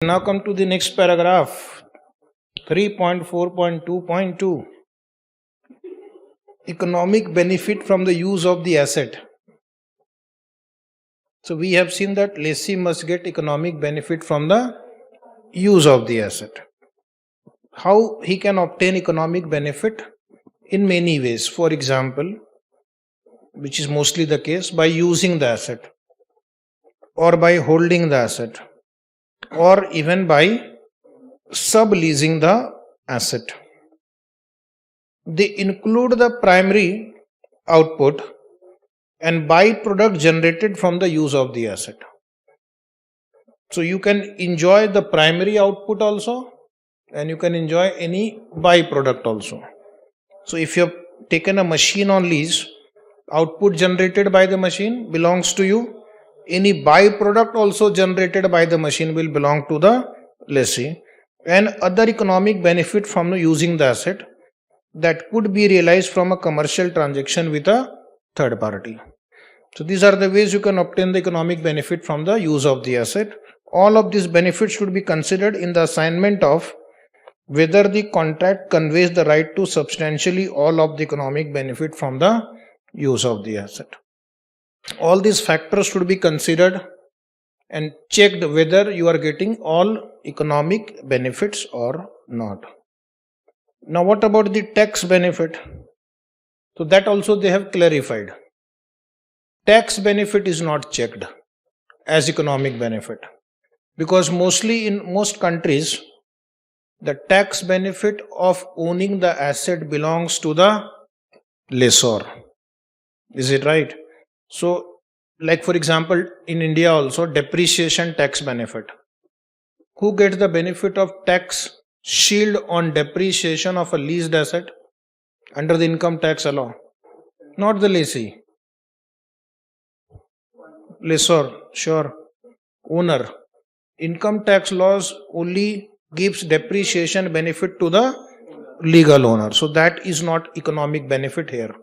Now come to the next paragraph, 3.4.2.2. Economic benefit from the use of the asset. So we have seen that lessee must get economic benefit from the use of the asset. How he can obtain economic benefit? In many ways. For example, which is mostly the case, by using the asset, or by holding the asset, or even by subleasing the asset. They include the primary output and byproduct generated from the use of the asset. So you can enjoy the primary output also, and you can enjoy any byproduct also. So if you have taken a machine on lease, output generated by the machine belongs to you. Any byproduct also generated by the machine will belong to the lessee, and other economic benefit from using the asset that could be realized from a commercial transaction with a third party. So these are the ways you can obtain the economic benefit from the use of the asset. All of these benefits should be considered in the assignment of whether the contract conveys the right to substantially all of the economic benefit from the use of the asset. All these factors should be considered and checked whether you are getting all economic benefits or not. Now what about the tax benefit? So that also they have clarified. Tax benefit is not checked as economic benefit, because mostly in most countries the tax benefit of owning the asset belongs to the lessor. Is it right? So like for example in India also, depreciation tax benefit. Who gets the benefit of tax shield on depreciation of a leased asset under the income tax law? Not the lessee. Lessor, sure. Owner. Income tax laws only gives depreciation benefit to the legal owner. So that is not economic benefit here.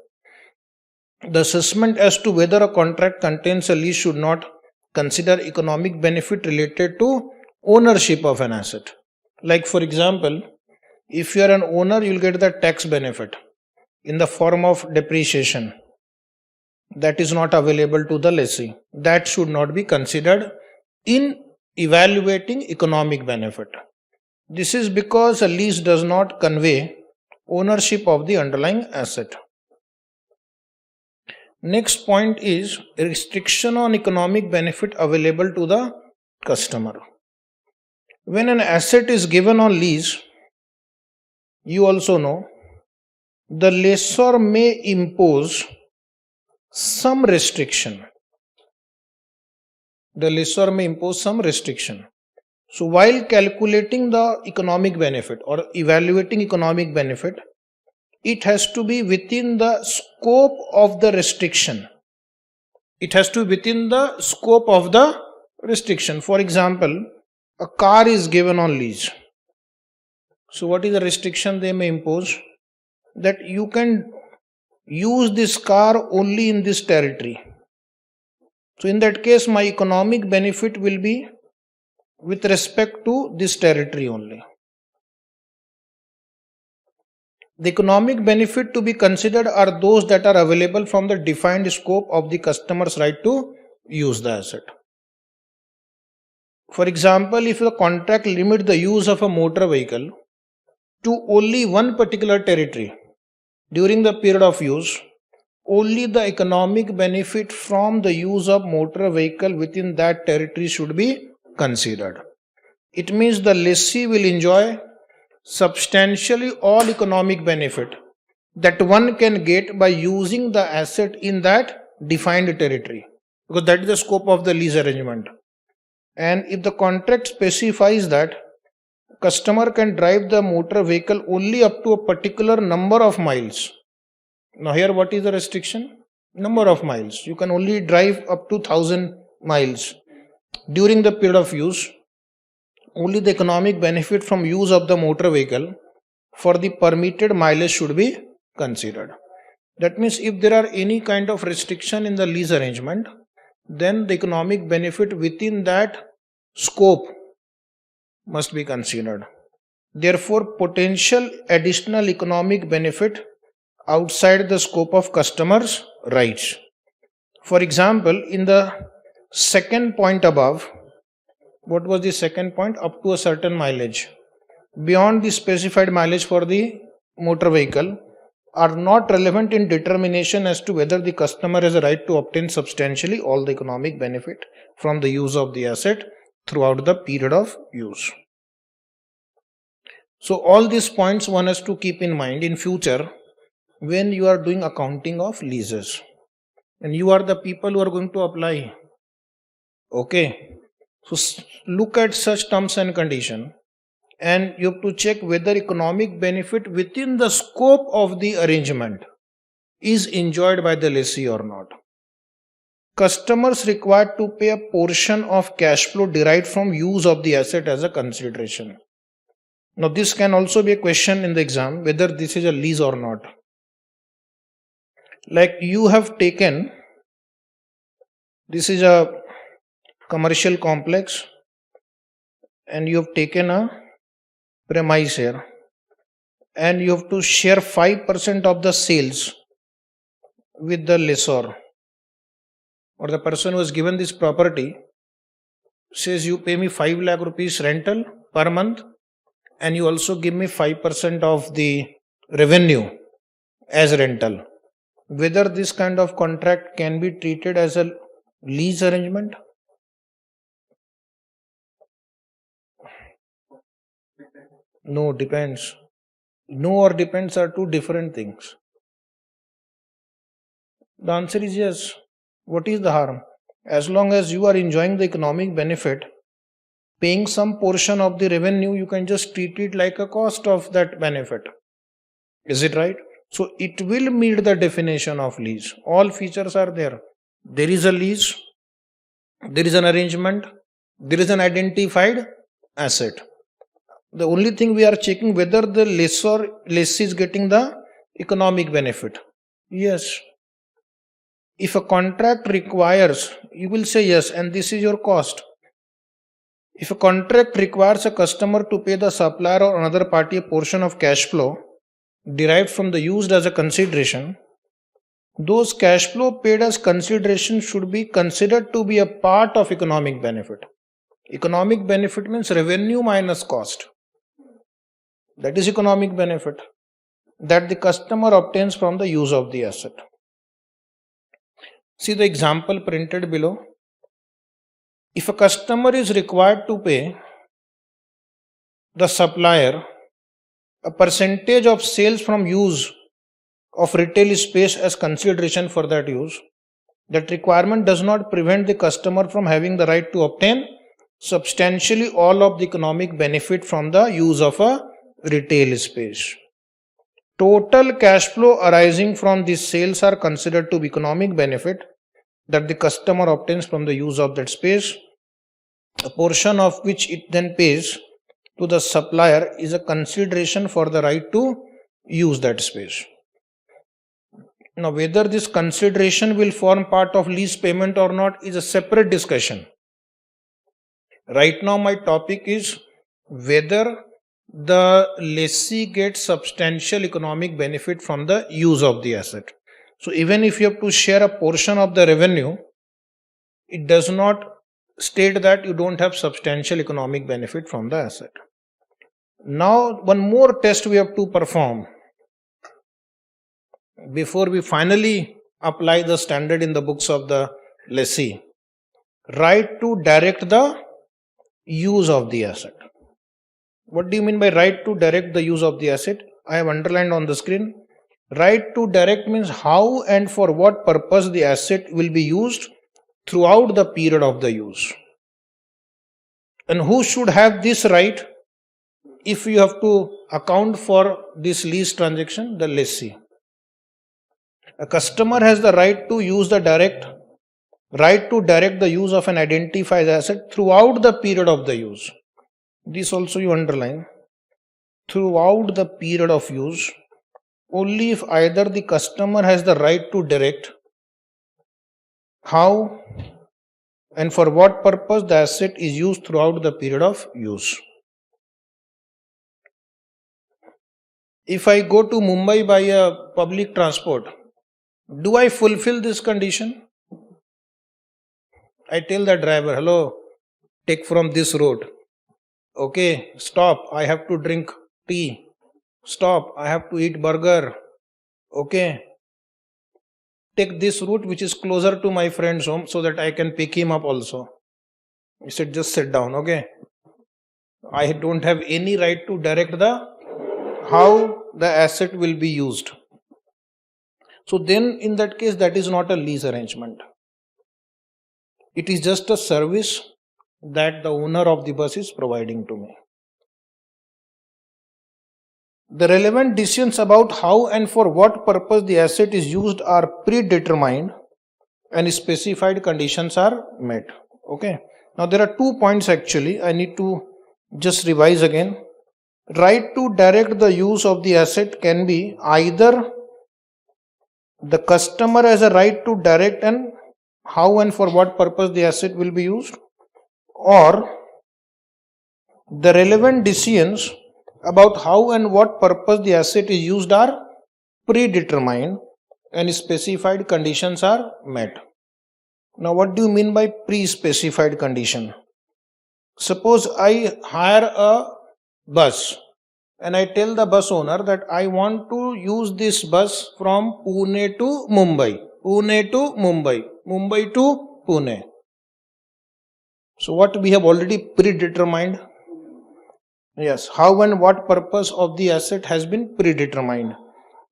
The assessment as to whether a contract contains a lease should not consider economic benefit related to ownership of an asset. Like for example, if you are an owner, you will get the tax benefit in the form of depreciation. That is not available to the lessee. That should not be considered in evaluating economic benefit. This is because a lease does not convey ownership of the underlying asset. Next point is restriction on economic benefit available to the customer. When an asset is given on lease, you also know the lessor may impose some restriction. The lessor may impose some restriction. So while calculating the economic benefit or evaluating economic benefit, it has to be within the scope of the restriction. It has to be within the scope of the restriction. For example, a car is given on lease. So what is the restriction they may impose? That you can use this car only in this territory. So in that case, my economic benefit will be with respect to this territory only. The economic benefit to be considered are those that are available from the defined scope of the customer's right to use the asset. For example, if the contract limits the use of a motor vehicle to only one particular territory during the period of use, only the economic benefit from the use of motor vehicle within that territory should be considered. It means the lessee will enjoy substantially all economic benefit that one can get by using the asset in that defined territory, because that is the scope of the lease arrangement. And if the contract specifies that customer can drive the motor vehicle only up to a particular number of miles. Now here what is the restriction? Number of miles. You can only drive up to 1000 miles during the period of use. Only the economic benefit from use of the motor vehicle for the permitted mileage should be considered. That means if there are any kind of restriction in the lease arrangement, then the economic benefit within that scope must be considered. Therefore, potential additional economic benefit outside the scope of customers' rights. For example, in the second point above, what was the second point? Up to a certain mileage. Beyond the specified mileage for the motor vehicle are not relevant in determination as to whether the customer has a right to obtain substantially all the economic benefit from the use of the asset throughout the period of use. So all these points one has to keep in mind in future when you are doing accounting of leases, and you are the people who are going to apply. Okay, so look at such terms and condition, and you have to check whether economic benefit within the scope of the arrangement is enjoyed by the lessee or not. Customers required to pay a portion of cash flow derived from use of the asset as a consideration. Now this can also be a question in the exam, whether this is a lease or not. Like you have taken, this is a commercial complex and you have taken a premise here, and you have to share 5% of the sales with the lessor, or the person who has given this property says you pay me 5 lakh rupees rental per month and you also give me 5% of the revenue as rental. Whether this kind of contract can be treated as a lease arrangement? No, depends. No or depends are two different things. The answer is yes. What is the harm? As long as you are enjoying the economic benefit, paying some portion of the revenue, you can just treat it like a cost of that benefit. Is it right? So it will meet the definition of lease. All features are there. There is a lease, there is an arrangement, there is an identified asset. The only thing we are checking whether the lessee is getting the economic benefit. Yes. If a contract requires, you will say yes, and this is your cost. If a contract requires a customer to pay the supplier or another party a portion of cash flow derived from the used as a consideration, those cash flow paid as consideration should be considered to be a part of economic benefit. Economic benefit means revenue minus cost. That is economic benefit that the customer obtains from the use of the asset. See the example printed below. If a customer is required to pay the supplier a percentage of sales from use of retail space as consideration for that use, that requirement does not prevent the customer from having the right to obtain substantially all of the economic benefit from the use of a retail space. Total cash flow arising from these sales are considered to be economic benefit that the customer obtains from the use of that space, a portion of which it then pays to the supplier is a consideration for the right to use that space. Now, whether this consideration will form part of lease payment or not is a separate discussion. Right now, my topic is whether the lessee gets substantial economic benefit from the use of the asset. So, even if you have to share a portion of the revenue, it does not state that you don't have substantial economic benefit from the asset. Now, one more test we have to perform before we finally apply the standard in the books of the lessee. Right to direct the use of the asset. What do you mean by right to direct the use of the asset? I have underlined on the screen. Right to direct means how and for what purpose the asset will be used throughout the period of the use. And who should have this right if you have to account for this lease transaction? The lessee. A customer has the right to direct the use of an identified asset throughout the period of the use. This also you underline. Throughout the period of use, only if either the customer has the right to direct how and for what purpose the asset is used throughout the period of use. If I go to Mumbai by a public transport, do I fulfill this condition? I tell the driver, hello, take from this road. Okay, stop, I have to drink tea. Stop, I have to eat burger. Okay, take this route which is closer to my friend's home so that I can pick him up also. He said, just sit down. Okay, I don't have any right to direct the how the asset will be used. So then in that case, that is not a lease arrangement. It is just a service that the owner of the bus is providing to me. The relevant decisions about how and for what purpose the asset is used are predetermined and specified conditions are met. Okay. Now there are 2 points actually. I need to just revise again. Right to direct the use of the asset can be either the customer has a right to direct and how and for what purpose the asset will be used, or the relevant decisions about how and what purpose the asset is used are predetermined and specified conditions are met. Now what do you mean by pre-specified condition? Suppose I hire a bus and I tell the bus owner that I want to use this bus from Pune to Mumbai, Pune to Mumbai, Mumbai to Pune. So what we have already predetermined? Yes, how and what purpose of the asset has been predetermined.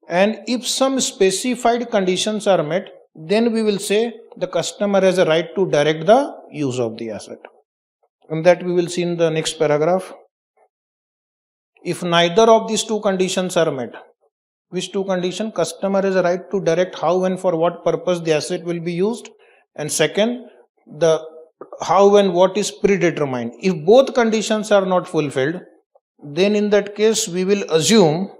And if some specified conditions are met, then we will say the customer has a right to direct the use of the asset. And that we will see in the next paragraph. If neither of these two conditions are met, which two conditions? Customer has a right to direct how and for what purpose the asset will be used. And second, the how and what is predetermined. If both conditions are not fulfilled, then in that case we will assume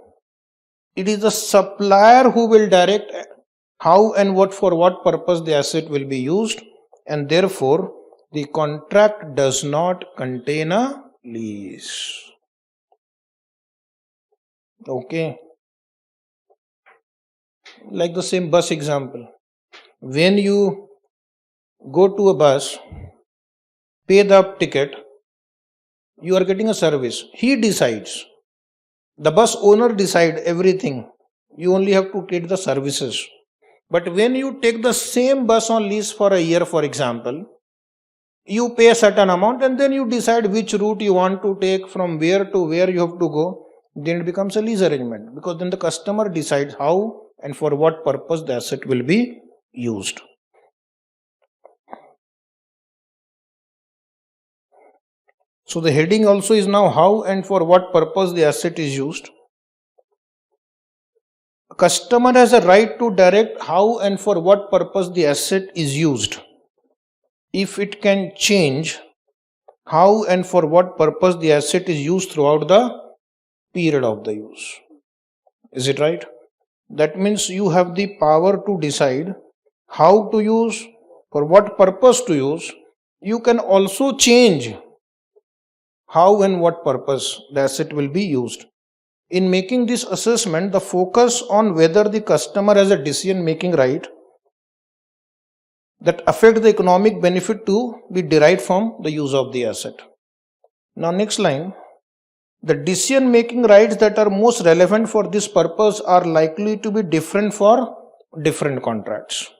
it is the supplier who will direct how and what for what purpose the asset will be used, and therefore the contract does not contain a lease. Okay, like the same bus example. When you go to a bus, pay the ticket, you are getting a service. He decides. The bus owner decides everything. You only have to take the services. But when you take the same bus on lease for a year, for example, you pay a certain amount and then you decide which route you want to take, from where to where you have to go. Then it becomes a lease arrangement, because then the customer decides how and for what purpose the asset will be used. So the heading also is now how and for what purpose the asset is used. A customer has a right to direct how and for what purpose the asset is used, if it can change how and for what purpose the asset is used throughout the period of the use. Is it right? That means you have the power to decide how to use, for what purpose to use. You can also change how and what purpose the asset will be used. In making this assessment, the focus on whether the customer has a decision making right that affect the economic benefit to be derived from the use of the asset. Now next line, the decision making rights that are most relevant for this purpose are likely to be different for different contracts.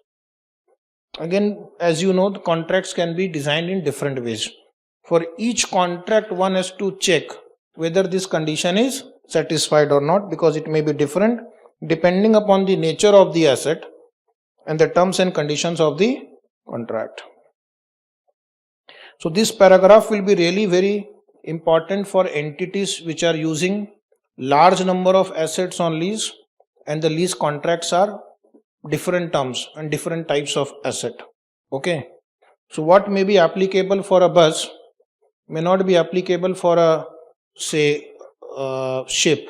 Again, as you know, the contracts can be designed in different ways. For each contract, one has to check whether this condition is satisfied or not, because it may be different depending upon the nature of the asset and the terms and conditions of the contract. So this paragraph will be really very important for entities which are using large number of assets on lease, and the lease contracts are different terms and different types of asset. Okay, so what may be applicable for a bus may not be applicable for a, say, ship.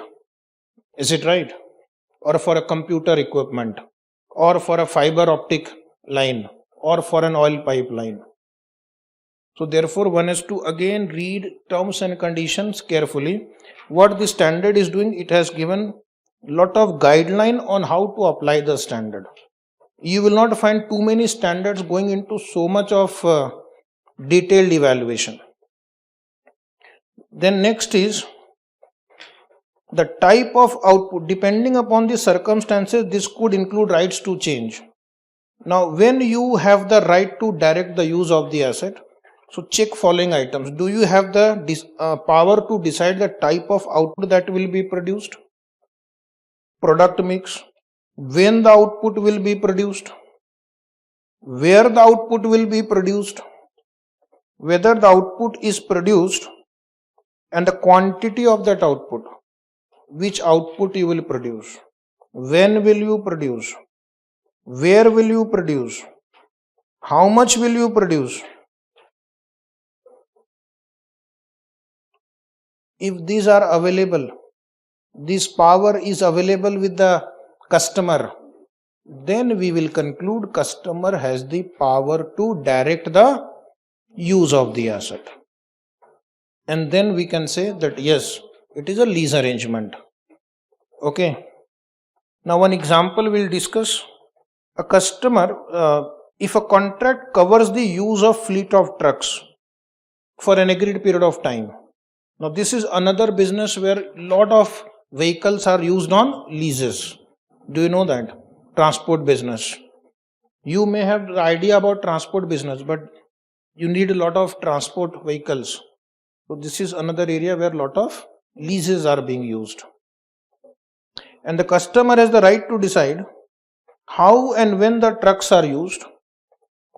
Is it right? Or for a computer equipment, or for a fiber optic line, or for an oil pipeline. So therefore one has to again read terms and conditions carefully. What the standard is doing, it has given lot of guideline on how to apply the standard. You will not find too many standards going into so much of detailed evaluation. Then next is the type of output. Depending upon the circumstances, this could include rights to change. Now, when you have the right to direct the use of the asset, so check following items. Do you have the power to decide the type of output that will be produced? Product mix, when the output will be produced, where the output will be produced, whether the output is produced, and the quantity of that output, which output you will produce, when will you produce, where will you produce, how much will you produce. If these are available, this power is available with the customer, then we will conclude customer has the power to direct the use of the asset. And then we can say that yes, it is a lease arrangement. Okay. Now one example we'll discuss. A customer, if a contract covers the use of fleet of trucks for an agreed period of time. Now this is another business where lot of vehicles are used on leases. Do you know that? Transport business. You may have the idea about transport business, but you need a lot of transport vehicles. So this is another area where a lot of leases are being used. And the customer has the right to decide how and when the trucks are used.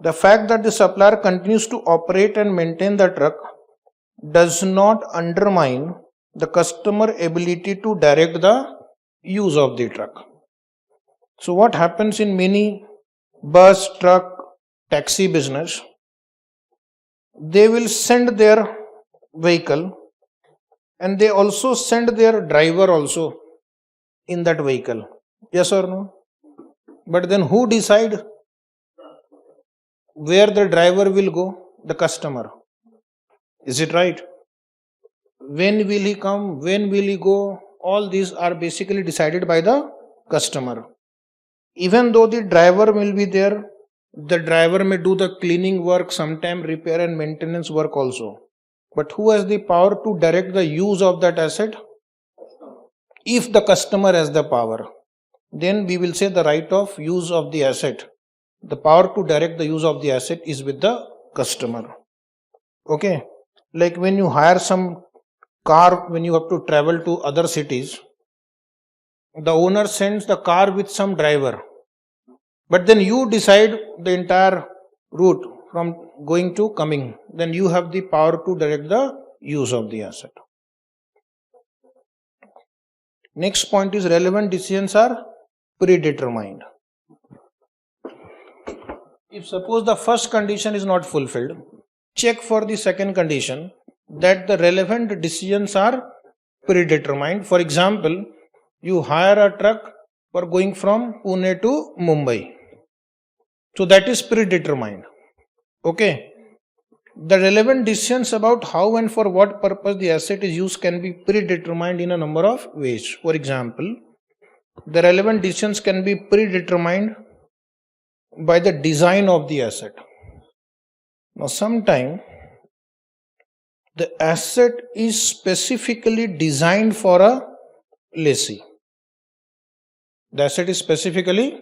The fact that the supplier continues to operate and maintain the truck does not undermine the customer ability to direct the use of the truck. So what happens in many bus, truck, taxi business, they will send their vehicle and they also send their driver also in that vehicle. Yes or no? But then who decide where the driver will go? The customer. Is it right? When will he come? When will he go? All these are basically decided by the customer. Even though the driver will be there, the driver may do the cleaning work, sometime repair and maintenance work also. But who has the power to direct the use of that asset? If the customer has the power, then we will say the right of use of the asset. The power to direct the use of the asset is with the customer. Okay. Like when you hire some car, when you have to travel to other cities, the owner sends the car with some driver. But then you decide the entire route from going to coming. Then you have the power to direct the use of the asset. Next point is relevant decisions are predetermined. If suppose the first condition is not fulfilled, check for the second condition that the relevant decisions are predetermined. For example, you hire a truck for going from Pune to Mumbai. So that is predetermined. Okay. The relevant decisions about how and for what purpose the asset is used can be predetermined in a number of ways. For example, the relevant decisions can be predetermined by the design of the asset. Now, sometimes the asset is specifically designed for a lessee. The asset is specifically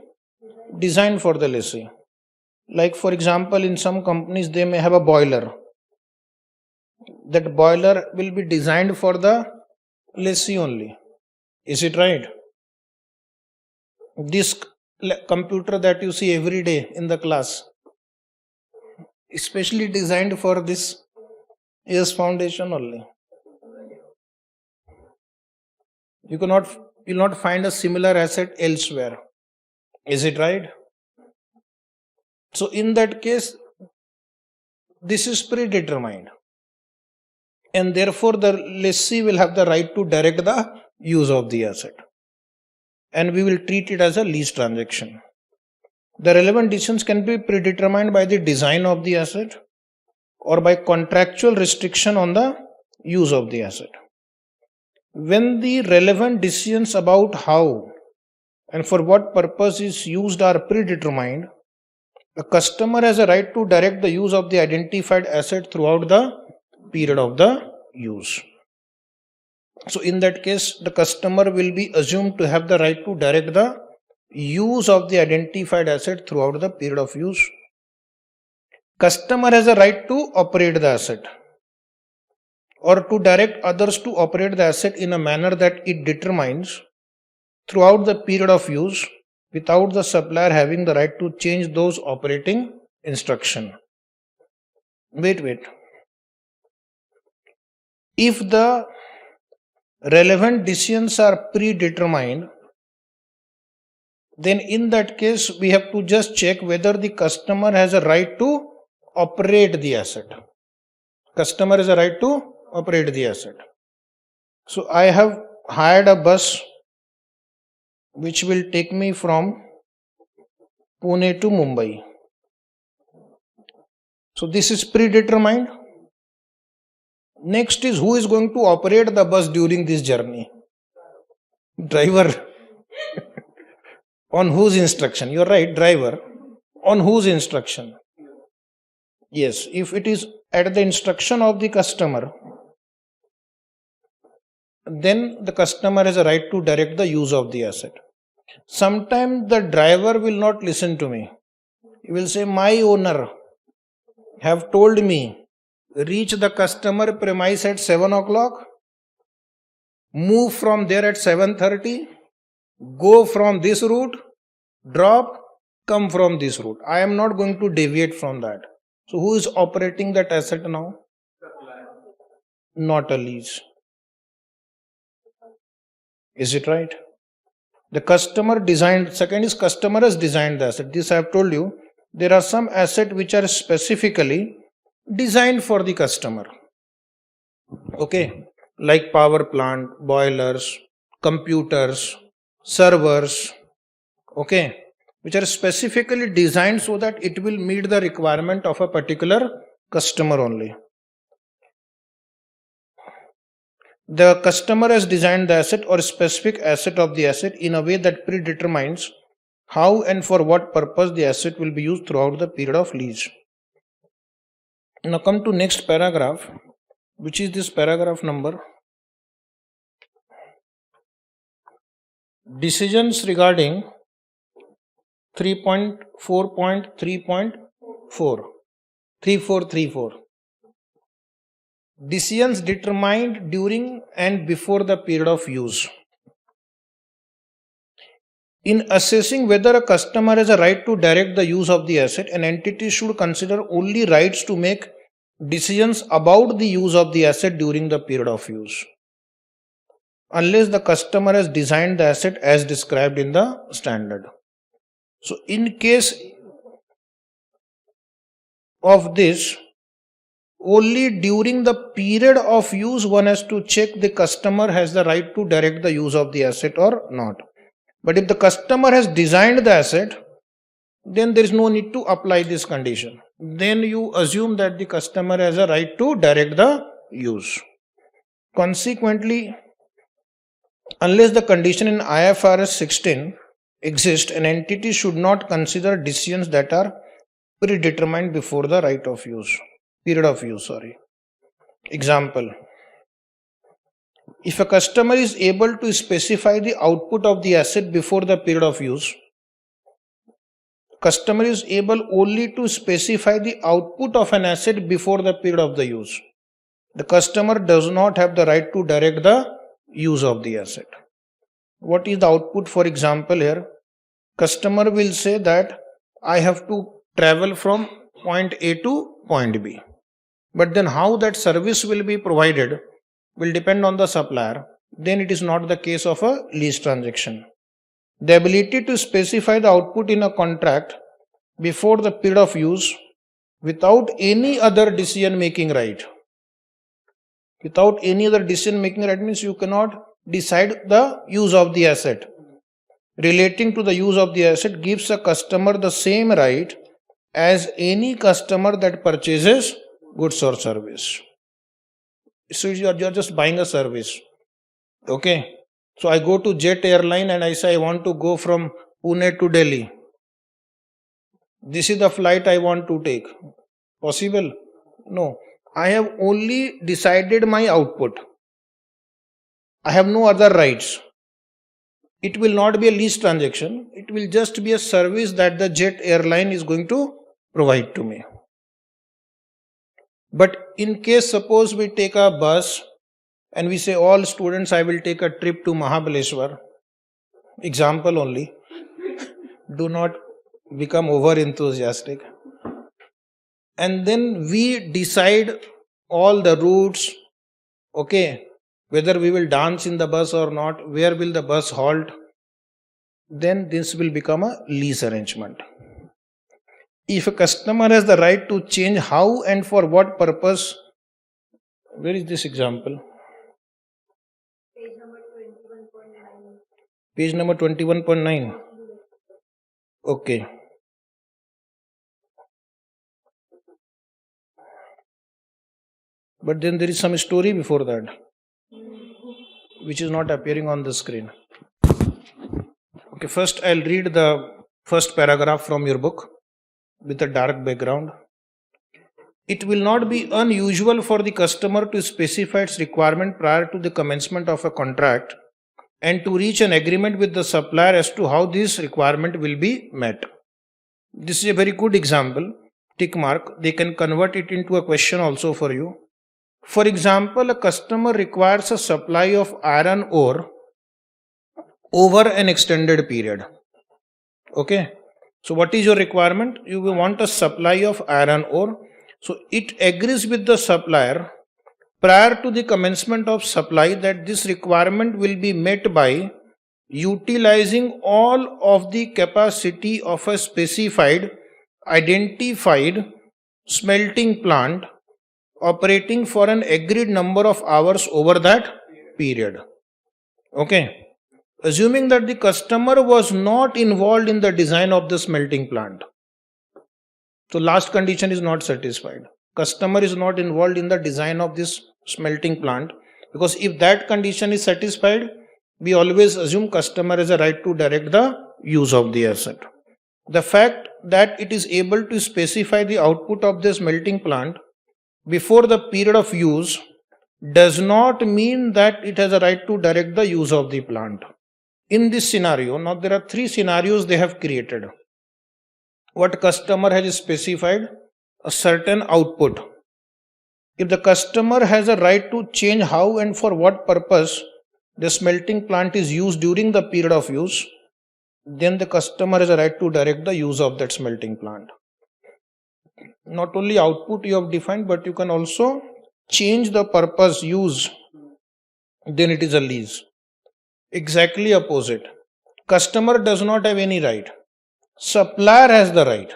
designed for the lessee. Like for example, in some companies they may have a boiler. That boiler will be designed for the lessee only. Is it right? This computer that you see every day in the class, especially designed for this AS foundation only. You will not find a similar asset elsewhere. Is it right? So in that case, this is predetermined. And therefore the lessee will have the right to direct the use of the asset. And we will treat it as a lease transaction. The relevant decisions can be predetermined by the design of the asset or by contractual restriction on the use of the asset. when the relevant decisions about how and for what purpose is used are predetermined, the customer has a right to direct the use of the identified asset throughout the period of the use. So in that case, the customer will be assumed to have the right to direct the use of the identified asset throughout the period of use. Customer has a right to operate the asset or to direct others to operate the asset in a manner that it determines throughout the period of use without the supplier having the right to change those operating instruction. Wait. If the relevant decisions are predetermined, then in that case we have to just check whether the customer has a right to operate the asset. Customer has a right to operate the asset. So I have hired a bus which will take me from Pune to Mumbai. So this is predetermined. Next is who is going to operate the bus during this journey? Driver. On whose instruction? You are right, driver. On whose instruction? Yes, if it is at the instruction of the customer, then the customer has a right to direct the use of the asset. Sometimes the driver will not listen to me. He will say, my owner have told me, reach the customer premise at 7 o'clock, move from there at 7:30, go from this route, drop, come from this route. I am not going to deviate from that. So who is operating that asset now? Not a lease. Is it right? The customer designed, second is customer has designed the asset. This I have told you. There are some assets which are specifically designed for the customer. Okay, like power plant, boilers, computers, servers, okay, which are specifically designed so that it will meet the requirement of a particular customer only. The customer has designed the asset or specific asset of the asset in a way that predetermines how and for what purpose the asset will be used throughout the period of lease. Now come to next paragraph, which is this paragraph number. Decisions regarding 3.4.3.4 3434. Decisions determined during and before the period of use. In assessing whether a customer has a right to direct the use of the asset, an entity should consider only rights to make decisions about the use of the asset during the period of use, unless the customer has designed the asset as described in the standard. So in case of this, only during the period of use one has to check the customer has the right to direct the use of the asset or not. But if the customer has designed the asset, then there is no need to apply this condition. Then you assume that the customer has a right to direct the use. Consequently, unless the condition in IFRS 16 exists, an entity should not consider decisions that are predetermined before the right of use. Period of use, Example. If a customer is able to specify the output of the asset before the period of use, customer is able only to specify the output of an asset before the period of the use. The customer does not have the right to direct the use of the asset. What is the output? For example, here, customer will say that I have to travel from point A to point B. But then how that service will be provided will depend on the supplier. Then it is not the case of a lease transaction. The ability to specify the output in a contract before the period of use without any other decision making right. Without any other decision making right means you cannot decide the use of the asset. Relating to the use of the asset gives a customer the same right as any customer that purchases goods or service. So you are just buying a service. Okay. So I go to jet airline and I say I want to go from Pune to Delhi. This is the flight I want to take. Possible? No. I have only decided my output. I have no other rights. It will not be a lease transaction. It will just be a service that the jet airline is going to provide to me. But in case suppose we take a bus and we say all students I will take a trip to Mahabaleshwar, example only, do not become over enthusiastic, and then we decide all the routes, okay, whether we will dance in the bus or not, where will the bus halt, then this will become a lease arrangement. If a customer has the right to change how and for what purpose, where is this example? Page number 21.9. Okay. But then there is some story before that, which is not appearing on the screen. Okay, first I'll read the first paragraph from your book with a dark background. It will not be unusual for the customer to specify its requirement prior to the commencement of a contract and to reach an agreement with the supplier as to how this requirement will be met. This is a very good example. Tick mark. They can convert it into a question also for you. For example, a customer requires a supply of iron ore over an extended period. Okay. So what is your requirement? You will want a supply of iron ore. So it agrees with the supplier prior to the commencement of supply that this requirement will be met by utilizing all of the capacity of a specified identified smelting plant operating for an agreed number of hours over that period. Okay. Assuming that the customer was not involved in the design of the smelting plant. So last condition is not satisfied. Customer is not involved in the design of this smelting plant, because if that condition is satisfied, we always assume customer has a right to direct the use of the asset. The fact that it is able to specify the output of the smelting plant before the period of use does not mean that it has a right to direct the use of the plant. In this scenario, now there are three scenarios they have created. What customer has specified? A certain output. If the customer has a right to change how and for what purpose the smelting plant is used during the period of use, then the customer has a right to direct the use of that smelting plant. Not only output you have defined, but you can also change the purpose use, then it is a lease. Exactly opposite. Customer does not have any right. Supplier has the right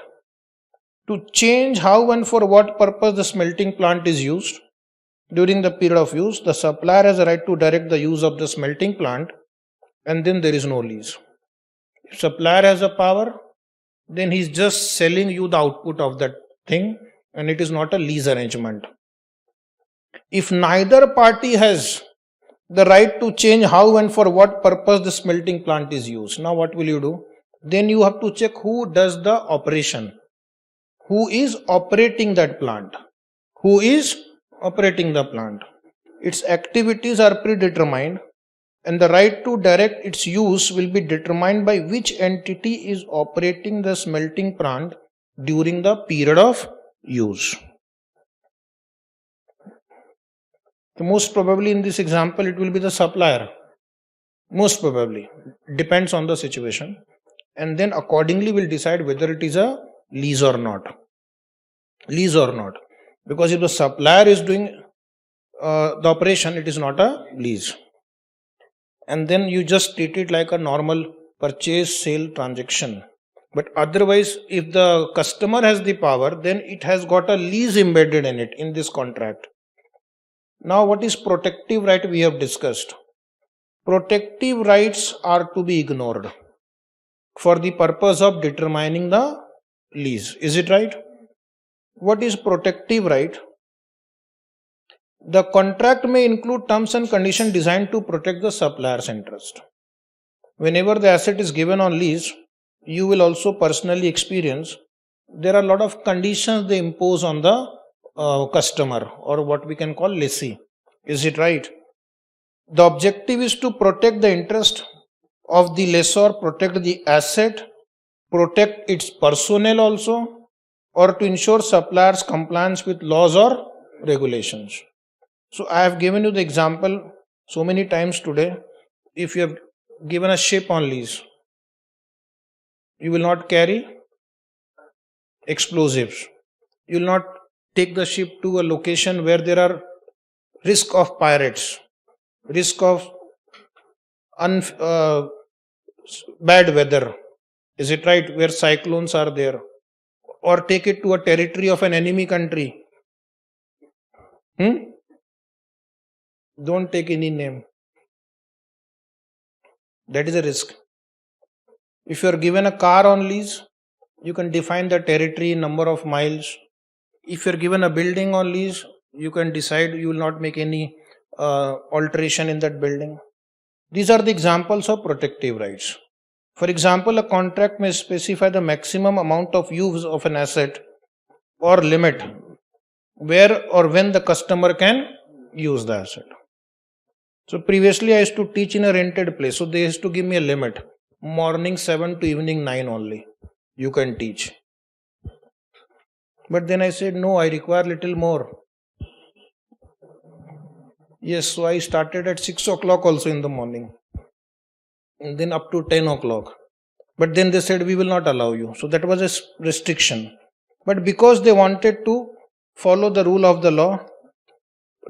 to change how and for what purpose the smelting plant is used during the period of use. The supplier has a right to direct the use of the smelting plant, and then there is no lease. If supplier has a power, then he is just selling you the output of that thing, and it is not a lease arrangement. If neither party has the right to change how and for what purpose the smelting plant is used, now what will you do? Then you have to check who does the operation. Who is operating that plant? Who is operating the plant? Its activities are predetermined, and the right to direct its use will be determined by which entity is operating the smelting plant during the period of use. So most probably in this example it will be the supplier. Most probably. Depends on the situation. And then accordingly we'll decide whether it is a lease or not. Lease or not. Because if the supplier is doing the operation, it is not a lease. And then you just treat it like a normal purchase sale transaction. But otherwise, if the customer has the power, then it has got a lease embedded in it, in this contract. Now what is protective right we have discussed. Protective rights are to be ignored for the purpose of determining the lease. Is it right? What is protective right? The contract may include terms and conditions designed to protect the supplier's interest. Whenever the asset is given on lease, you will also personally experience there are a lot of conditions they impose on the customer, or what we can call lessee. Is it right? The objective is to protect the interest of the lessor, protect the asset, protect its personnel also, or to ensure suppliers' compliance with laws or regulations. So I have given you the example so many times today. If you have given a ship on lease, you will not carry explosives. You will not take the ship to a location where there are risk of pirates, risk of bad weather. Is it right? Where cyclones are there. Or take it to a territory of an enemy country. Don't take any name. That is a risk. If you are given a car on lease, you can define the territory, number of miles. If you are given a building on lease, you can decide you will not make any alteration in that building. These are the examples of protective rights. For example, a contract may specify the maximum amount of use of an asset or limit where or when the customer can use the asset. So previously I used to teach in a rented place. So they used to give me a limit. Morning 7 to evening 9 only. You can teach. But then I said, no, I require little more. Yes, so I started at 6 o'clock also in the morning. And then up to 10 o'clock. But then they said, we will not allow you. So that was a restriction. But because they wanted to follow the rule of the law,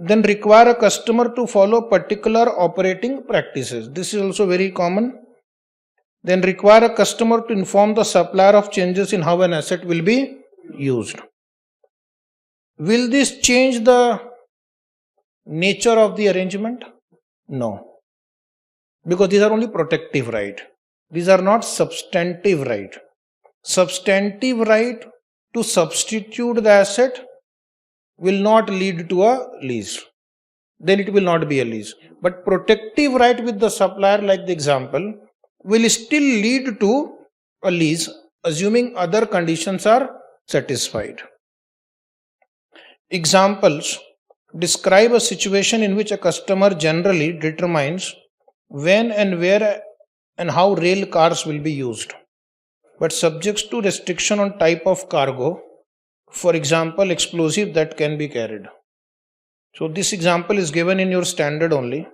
then require a customer to follow particular operating practices. This is also very common. Then require a customer to inform the supplier of changes in how an asset will be used. Will this change the nature of the arrangement? No. Because these are only protective right. These are not substantive right. Substantive right to substitute the asset will not lead to a lease. Then it will not be a lease. But protective right with the supplier, like the example, will still lead to a lease, assuming other conditions are satisfied. Examples describe a situation in which a customer generally determines when and where and how rail cars will be used, but subjects to restriction on type of cargo, for example, explosive that can be carried. So this example is given in your standard only,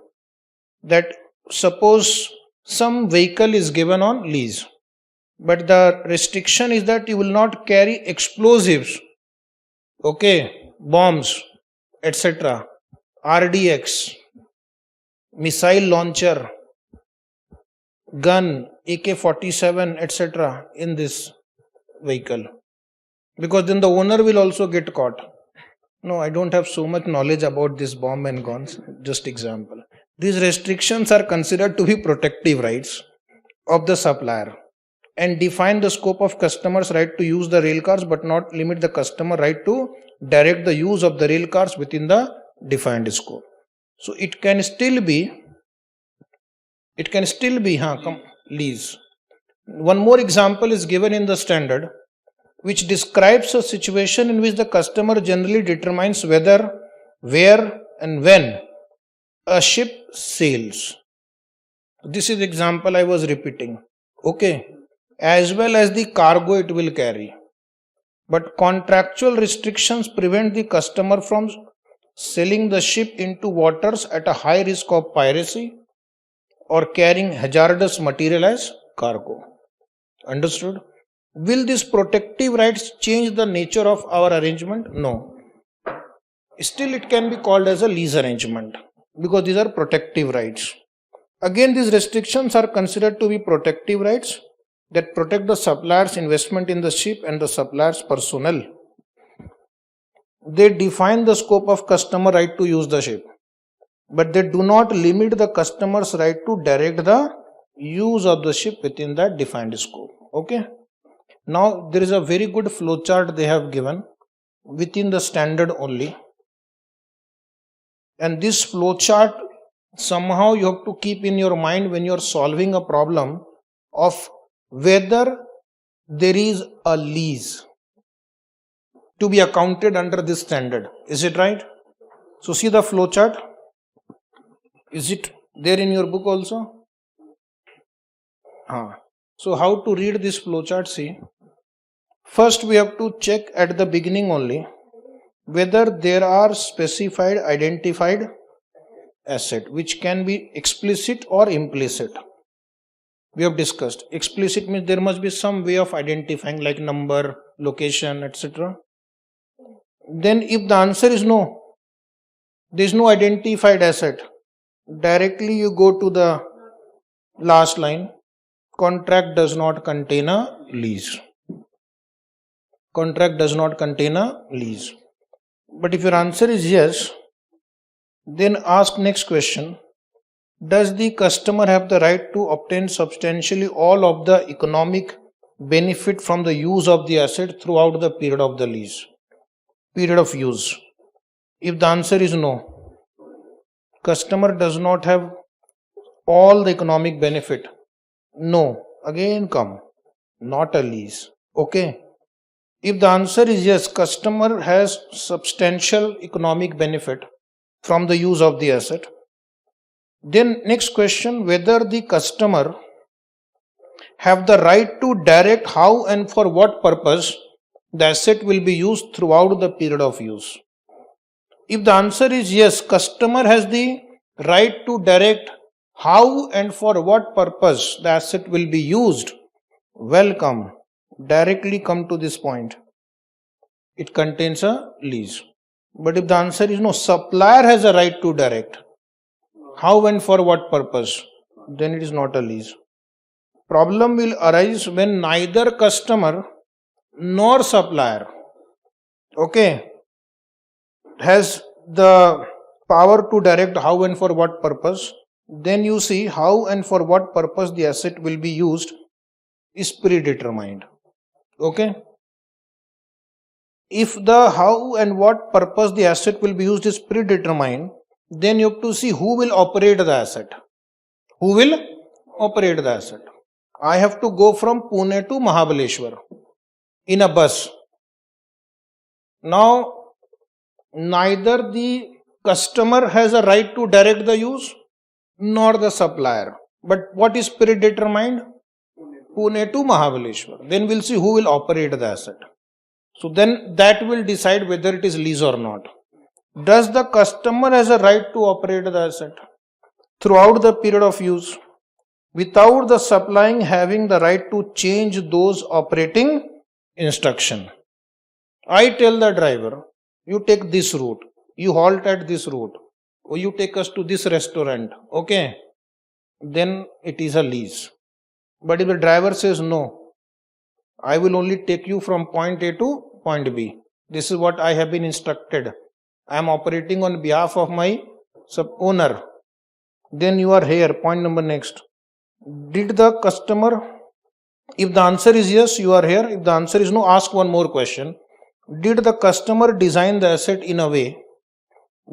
that suppose some vehicle is given on lease, but the restriction is that you will not carry explosives, okay, bombs, etc., RDX, missile launcher, gun, AK-47, etc. in this vehicle, because then the owner will also get caught. No, I don't have so much knowledge about this bomb and guns, just example. These restrictions are considered to be protective rights of the supplier and define the scope of customer's right to use the rail cars, but not limit the customer right to direct the use of the rail cars within the defined scope. So it can still be lease. One more example is given in the standard, which describes a situation in which the customer generally determines whether, where and when a ship sails. This is the example I was repeating. Okay. As well as the cargo it will carry. But contractual restrictions prevent the customer from sailing the ship into waters at a high risk of piracy or carrying hazardous material as cargo. Understood? Will these protective rights change the nature of our arrangement? No. Still it can be called as a lease arrangement because these are protective rights. Again, these restrictions are considered to be protective rights that protect the supplier's investment in the ship and the supplier's personnel. They define the scope of customer right to use the ship, but they do not limit the customer's right to direct the use of the ship within that defined scope. Okay. Now there is a very good flowchart they have given within the standard only. And this flowchart somehow you have to keep in your mind when you are solving a problem of whether there is a lease to be accounted under this standard. Is it right? So see the flowchart. Is it there in your book also? So how to read this flowchart? See, first we have to check at the beginning only whether there are specified identified asset which can be explicit or implicit. We have discussed explicit means there must be some way of identifying like number, location, etc. Then if the answer is no, there is no identified asset, directly you go to the last line. Contract does not contain a lease. Contract does not contain a lease. But if your answer is yes, then ask next question. Does the customer have the right to obtain substantially all of the economic benefit from the use of the asset throughout the period of the lease? Period of use. If the answer is no, customer does not have all the economic benefit. No, again come, not a lease. Okay. If the answer is yes, customer has substantial economic benefit from the use of the asset. Then next question, whether the customer have the right to direct how and for what purpose the asset will be used throughout the period of use. If the answer is yes, customer has the right to direct how and for what purpose the asset will be used, welcome, directly come to this point. It contains a lease. But if the answer is no, supplier has a right to direct how and for what purpose, then it is not a lease. Problem will arise when neither customer nor supplier, okay, has the power to direct how and for what purpose. Then you see how and for what purpose the asset will be used is predetermined. Okay. If the how and what purpose the asset will be used is predetermined, then you have to see who will operate the asset. Who will operate the asset? I have to go from Pune to Mahabaleshwar in a bus. Now, neither the customer has a right to direct the use nor the supplier. But what is predetermined? Pune to Mahabaleshwar. Then we'll see who will operate the asset. So then that will decide whether it is lease or not. Does the customer has a right to operate the asset throughout the period of use without the supplying having the right to change those operating instruction? I tell the driver, you take this route, you halt at this route, or you take us to this restaurant, okay? Then it is a lease. But if the driver says no, I will only take you from point A to point B. This is what I have been instructed. I am operating on behalf of my owner. Then you are here. Point number next. Did the customer, if the answer is yes, you are here. If the answer is no, ask one more question. Did the customer design the asset in a way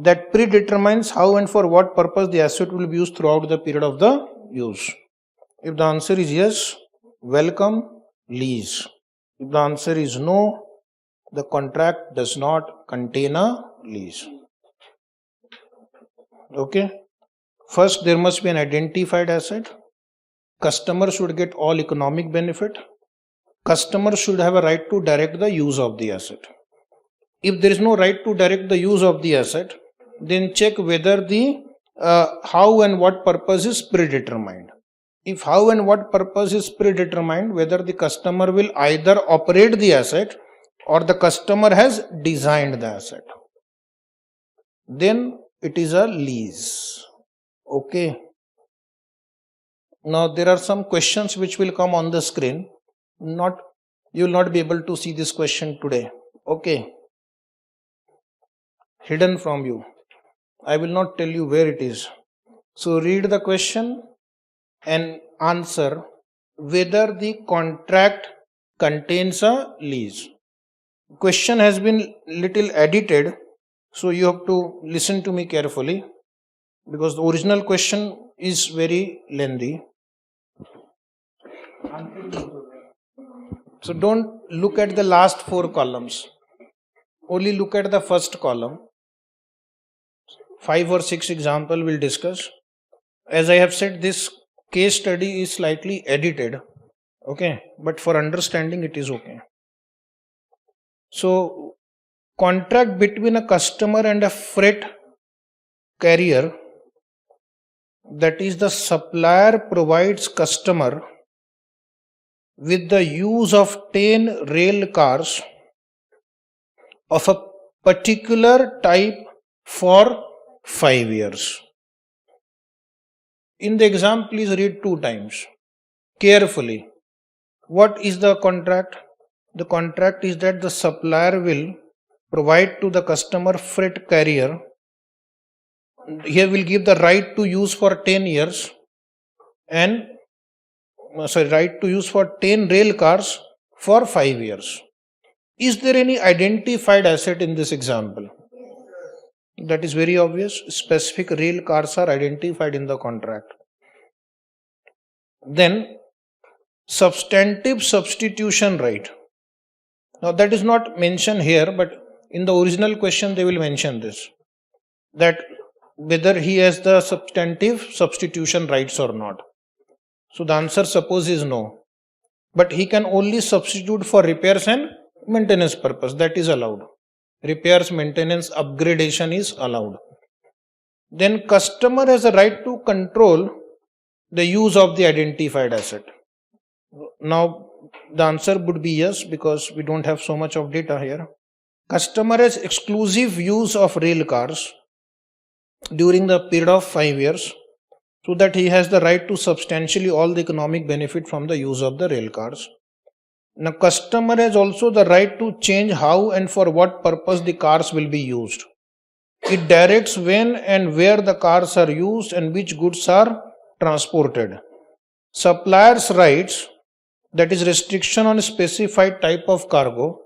that predetermines how and for what purpose the asset will be used throughout the period of the use? If the answer is yes, welcome, lease. If the answer is no, the contract does not contain a lease. Okay. First, there must be an identified asset. Customer should get all economic benefit. Customer should have a right to direct the use of the asset. If there is no right to direct the use of the asset, then check whether the how and what purpose is predetermined. If how and what purpose is predetermined, whether the customer will either operate the asset or the customer has designed the asset, then it is a lease. Okay. Now there are some questions which will come on the screen. You will not be able to see this question today. Okay. Hidden from you. I will not tell you where it is. So read the question and answer whether the contract contains a lease. Question has been little edited So you have to listen to me carefully because the original question is very lengthy. So don't look at the last 4 columns. Only look at the first column. 5 or 6 example we'll discuss. As I have said, this case study is slightly edited. Okay, but for understanding it is okay. So contract between a customer and a freight carrier, that is the supplier provides customer with the use of 10 rail cars of a particular type for 5 years. In the exam, please read 2 times carefully. What is the contract? The contract is that the supplier will provide to the customer freight carrier. Here will give the right to use for 10 years and right to use for 10 rail cars for 5 years. Is there any identified asset in this example? That is very obvious. Specific rail cars are identified in the contract. Then substantive substitution right. Now that is not mentioned here, but in the original question they will mention this, that whether he has the substantive substitution rights or not. So the answer suppose is no, but he can only substitute for repairs and maintenance purpose. That is allowed. Repairs, maintenance, upgradation is allowed. Then customer has a right to control the use of the identified asset. Now the answer would be yes, because we don't have so much of data here. Customer has exclusive use of rail cars during the period of 5 years, so that he has the right to substantially all the economic benefit from the use of the rail cars. Now customer has also the right to change how and for what purpose the cars will be used. It directs when and where the cars are used and which goods are transported. Supplier's rights, that is restriction on a specified type of cargo,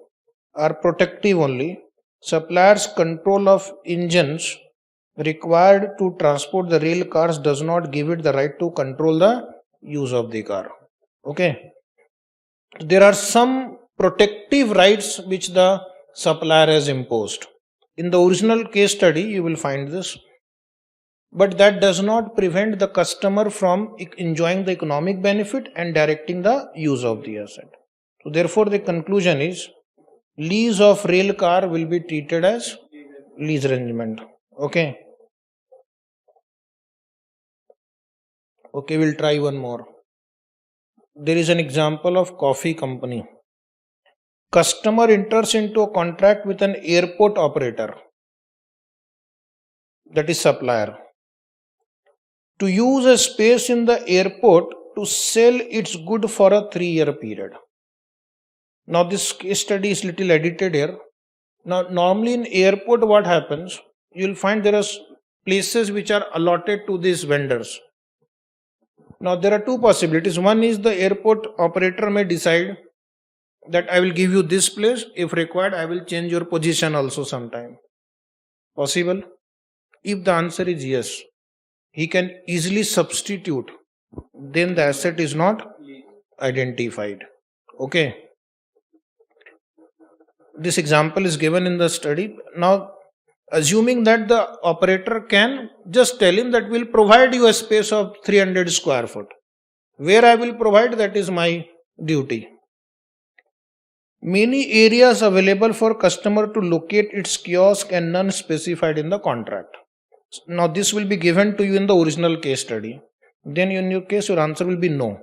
are protective only. Supplier's control of engines required to transport the rail cars does not give it the right to control the use of the car. Okay. There are some protective rights which the supplier has imposed. In the original case study, you will find this. But that does not prevent the customer from enjoying the economic benefit and directing the use of the asset. So therefore, the conclusion is lease of rail car will be treated as lease arrangement. Okay. Okay, we'll try one more. There is an example of coffee company. Customer enters into a contract with an airport operator, that is supplier, to use a space in the airport to sell its good for a 3-year period. Now this case study is little edited here. Now normally in airport what happens, you will find there are places which are allotted to these vendors. Now there are 2 possibilities. One is the airport operator may decide that I will give you this place, if required I will change your position also sometime. Possible? If the answer is yes, he can easily substitute, then the asset is not identified. Okay. This example is given in the study. Now assuming that the operator can just tell him that we'll provide you a space of 300 square foot. Where I will provide, that is my duty. Many areas available for customer to locate its kiosk and none specified in the contract. Now this will be given to you in the original case study. Then in your case your answer will be no.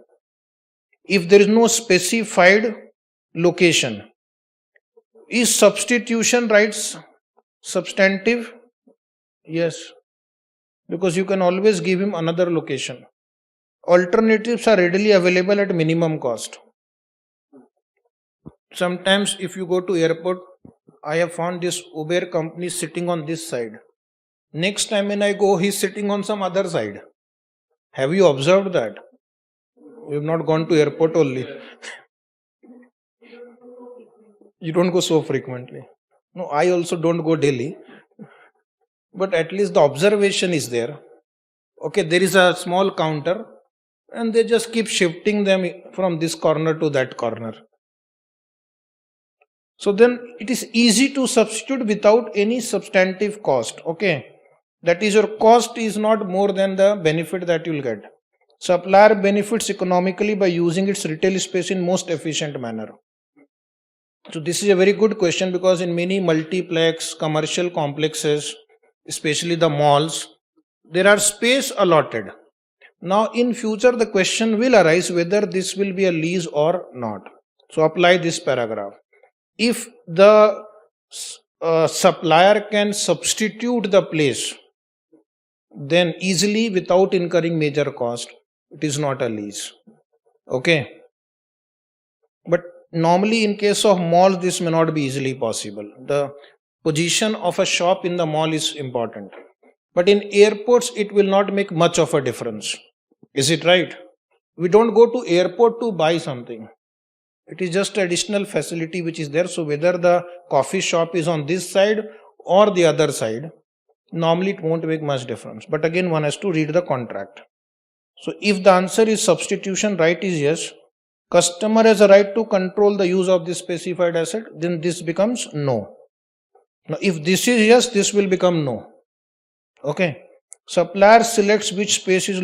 If there is no specified location, is substitution rights substantive? Yes, because you can always give him another location. Alternatives are readily available at minimum cost. Sometimes if you go to airport, I have found this Uber company sitting on this side. Next time when I go, he is sitting on some other side. Have you observed that? You have not gone to airport only. You don't go so frequently. No, I also don't go daily. but at least the observation is there. Okay, there is a small counter and they just keep shifting them from this corner to that corner. So then it is easy to substitute without any substantive cost. Okay, that is, your cost is not more than the benefit that you will get. Supplier benefits economically by using its retail space in most efficient manner. So this is a very good question, because in many multiplex commercial complexes, especially the malls, there are space allotted. Now in future the question will arise whether this will be a lease or not. So apply this paragraph. If the supplier can substitute the place, then easily without incurring major cost, it is not a lease. Okay. But normally in case of malls, this may not be easily possible. The position of a shop in the mall is important. But in airports, it will not make much of a difference. Is it right? We don't go to airport to buy something. It is just additional facility which is there. So whether the coffee shop is on this side or the other side, normally it won't make much difference. But again, one has to read the contract. So if the answer is substitution, right is yes. Customer has a right to control the use of this specified asset, then this becomes no. Now if this is yes, this will become no. Okay. Supplier selects which space is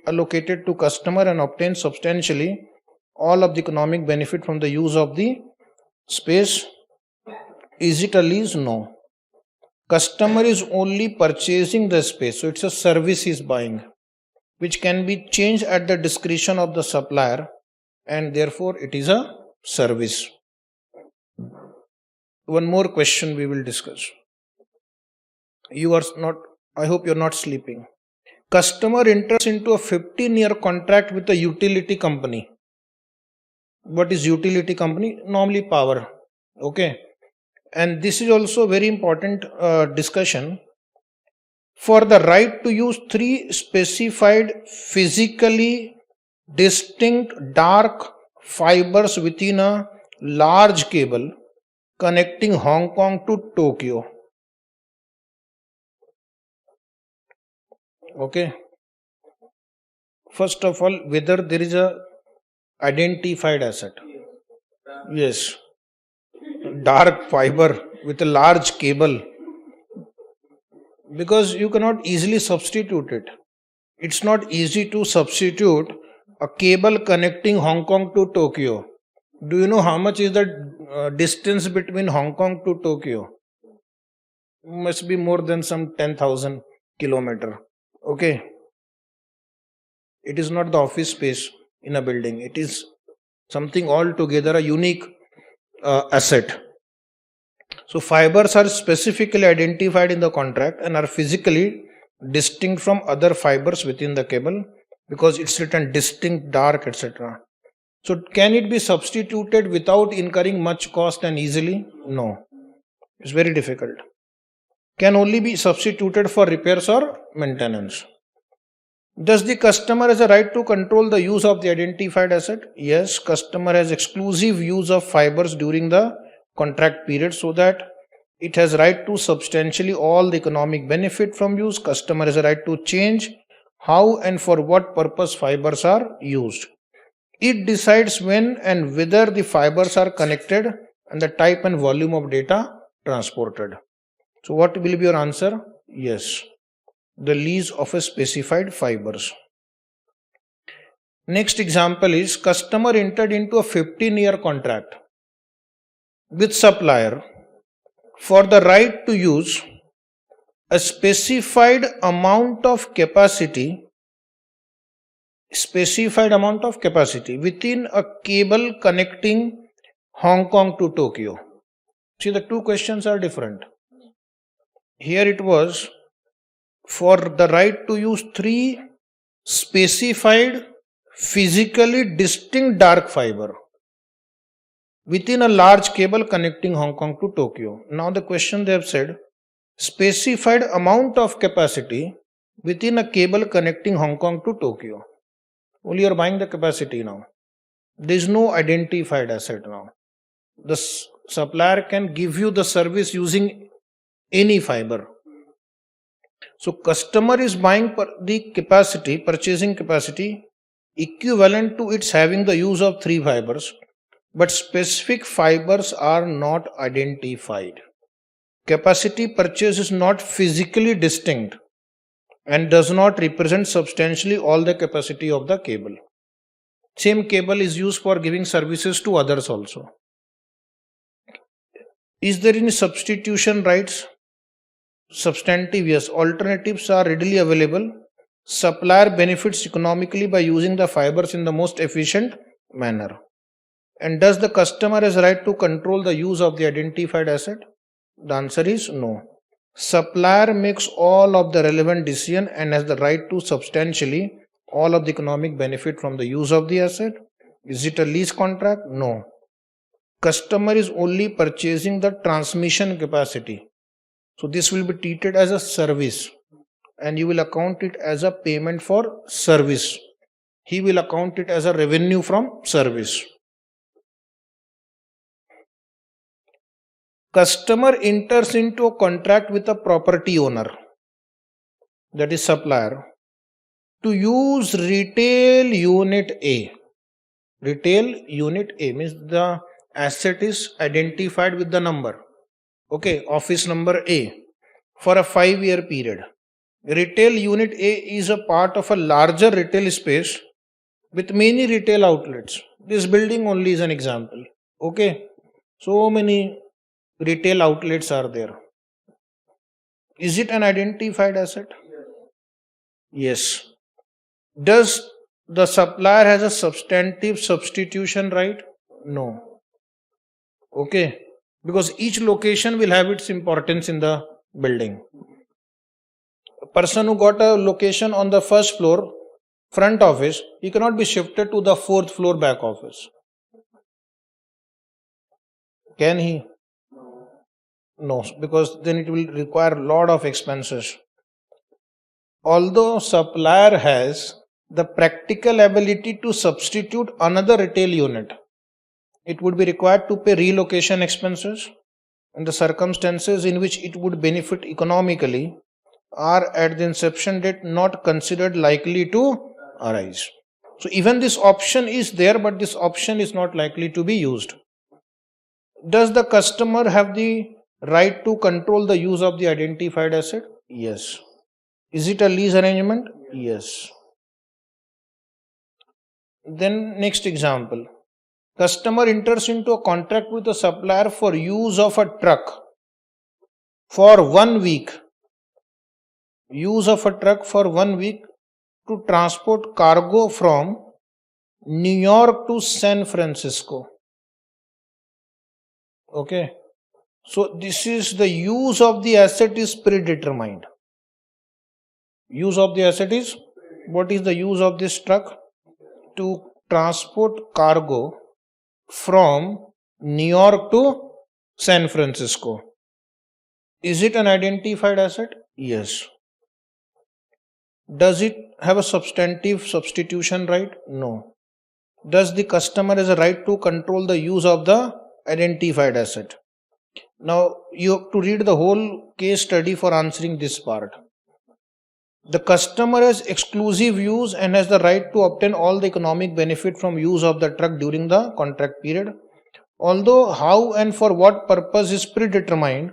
allocated to customer and obtains substantially all of the economic benefit from the use of the space. Is it a lease? No. Customer is only purchasing the space, so it's a service he is buying, which can be changed at the discretion of the supplier, and therefore it is a service. One more question we will discuss. You are not, I hope you are not sleeping. Customer enters into a 15-year contract with a utility company. What is utility company? Normally power. Okay. And this is also very important discussion. For the right to use 3 specified physically distinct dark fibers within a large cable connecting Hong Kong to Tokyo. Okay. First of all, whether there is a identified asset. Yes. Dark fiber with a large cable. Because you cannot easily substitute it. It's not easy to substitute a cable connecting Hong Kong to Tokyo. Do you know how much is the distance between Hong Kong to Tokyo? Must be more than some 10,000 kilometers. Okay. It is not the office space in a building. It is something altogether a unique asset. So fibers are specifically identified in the contract and are physically distinct from other fibers within the cable, because it's written distinct, dark, etc. So can it be substituted without incurring much cost and easily? No. It's very difficult. Can only be substituted for repairs or maintenance. Does the customer has a right to control the use of the identified asset? Yes, customer has exclusive use of fibers during the contract period, so that it has right to substantially all the economic benefit from use. Customer has a right to change how and for what purpose fibers are used. It decides when and whether the fibers are connected and the type and volume of data transported. So what will be your answer? Yes, the lease of a specified fibers. Next example is customer entered into a 15-year contract with supplier for the right to use a specified amount of capacity within a cable connecting Hong Kong to Tokyo. See, the two questions are different. Here it was for the right to use 3 specified physically distinct dark fiber within a large cable connecting Hong Kong to Tokyo. Now the question they have said, specified amount of capacity within a cable connecting Hong Kong to Tokyo. Only you are buying the capacity now. There is no identified asset now. The supplier can give you the service using any fiber. So customer is buying the capacity, purchasing capacity equivalent to its having the use of 3 fibers, but specific fibers are not identified. Capacity purchase is not physically distinct and does not represent substantially all the capacity of the cable. Same cable is used for giving services to others also. Is there any substitution rights? Substantive, yes. Alternatives are readily available. Supplier benefits economically by using the fibers in the most efficient manner. And does the customer has right to control the use of the identified asset? The answer is no. Supplier makes all of the relevant decision and has the right to substantially all of the economic benefit from the use of the asset. Is it a lease contract? No. Customer is only purchasing the transmission capacity. So this will be treated as a service and you will account it as a payment for service. He will account it as a revenue from service. Customer enters into a contract with a property owner, that is supplier, to use retail unit A. Retail unit A means the asset is identified with the number. Okay, office number A for a 5-year period. Retail unit A is a part of a larger retail space with many retail outlets. This building only is an example. Okay, so many retail outlets are there. Is it an identified asset? Yes. Does the supplier has a substantive substitution right? No. Okay, because each location will have its importance in the building. A person who got a location on the first floor, front office, he cannot be shifted to the 4th floor back office. Can he? No, because then it will require a lot of expenses. Although supplier has the practical ability to substitute another retail unit, it would be required to pay relocation expenses, and the circumstances in which it would benefit economically are at the inception date not considered likely to arise. So even this option is there, but this option is not likely to be used. Does the customer have the right to control the use of the identified asset? Yes. Is it a lease arrangement? Yes. Then next example. Customer enters into a contract with a supplier for use of a truck for 1 week. Use of a truck for 1 week to transport cargo from New York to San Francisco. Okay. So this is the use of the asset is predetermined. Use of the asset is, what is the use of this truck? To transport cargo from New York to San Francisco. Is it an identified asset? Yes. Does it have a substantive substitution right? No. Does the customer has a right to control the use of the identified asset? Now you have to read the whole case study for answering this part. The customer has exclusive use and has the right to obtain all the economic benefit from use of the truck during the contract period. Although how and for what purpose is predetermined.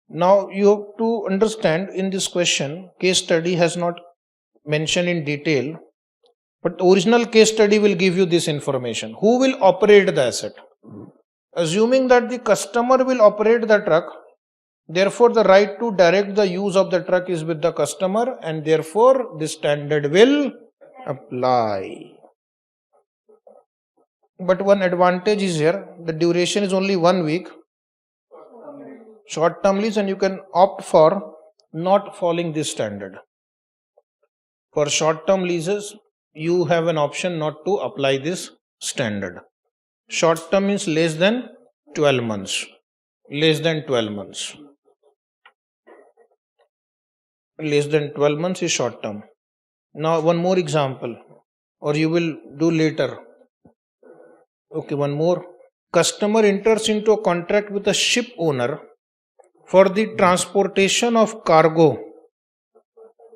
Now you have to understand in this question, case study has not mentioned in detail, but the original case study will give you this information. Who will operate the asset? Assuming that the customer will operate the truck, therefore the right to direct the use of the truck is with the customer and therefore this standard will apply. But one advantage is here, the duration is only 1 week. Short term lease, and you can opt for not following this standard. For short term leases, you have an option not to apply this standard. Short term means less than 12 months. Less than 12 months. Less than 12 months is short term. Now one more example, or you will do later. Okay, one more. Customer enters into a contract with a ship owner for the transportation of cargo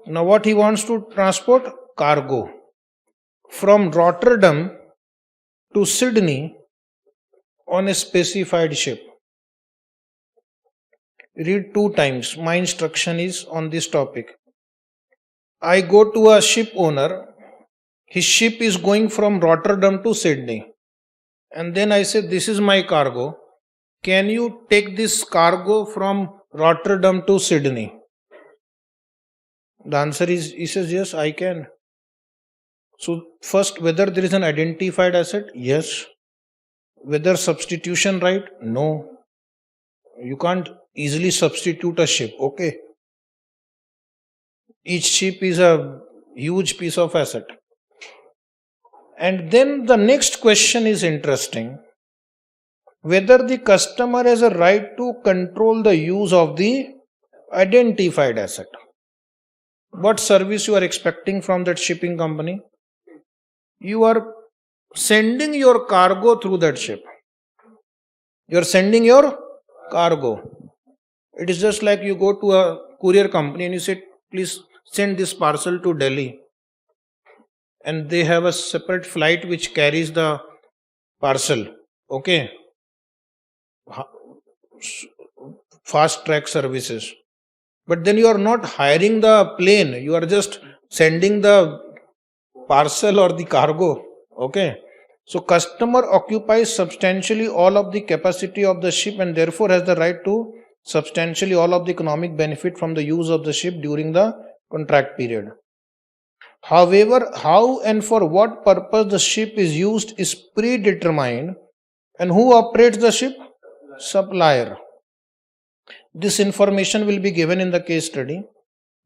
Now what he wants to transport? Cargo. From Rotterdam to Sydney on a specified ship. Read 2 times. My instruction is on this topic. I go to a ship owner. His ship is going from Rotterdam to Sydney. And then I said, this is my cargo. Can you take this cargo from Rotterdam to Sydney? The answer is, he says, yes, I can. So first, whether there is an identified asset? Yes. Whether substitution right? No. You can't easily substitute a ship. Okay. Each ship is a huge piece of asset. And then the next question is interesting. Whether the customer has a right to control the use of the identified asset. What service you are expecting from that shipping company? You are sending your cargo through that ship. You are sending your cargo. It is just like you go to a courier company and you say, please send this parcel to Delhi. And they have a separate flight which carries the parcel. Okay. Fast track services. But then you are not hiring the plane. You are just sending the parcel or the cargo. Okay. So customer occupies substantially all of the capacity of the ship and therefore has the right to substantially all of the economic benefit from the use of the ship during the contract period. However, how and for what purpose the ship is used is predetermined, and who operates the ship? Supplier. This information will be given in the case study.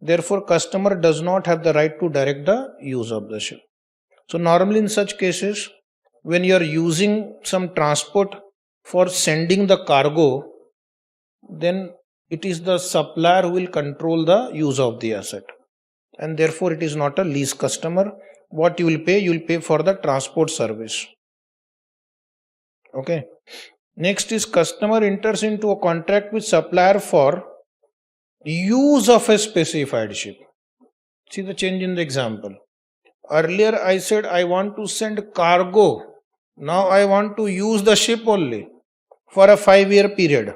Therefore, customer does not have the right to direct the use of the ship. So normally in such cases, when you are using some transport for sending the cargo, then it is the supplier who will control the use of the asset. And therefore it is not a lease customer. What you will pay for the transport service. Okay. Next is customer enters into a contract with supplier for use of a specified ship. See the change in the example. Earlier I said I want to send cargo. Now I want to use the ship only for a 5-year period.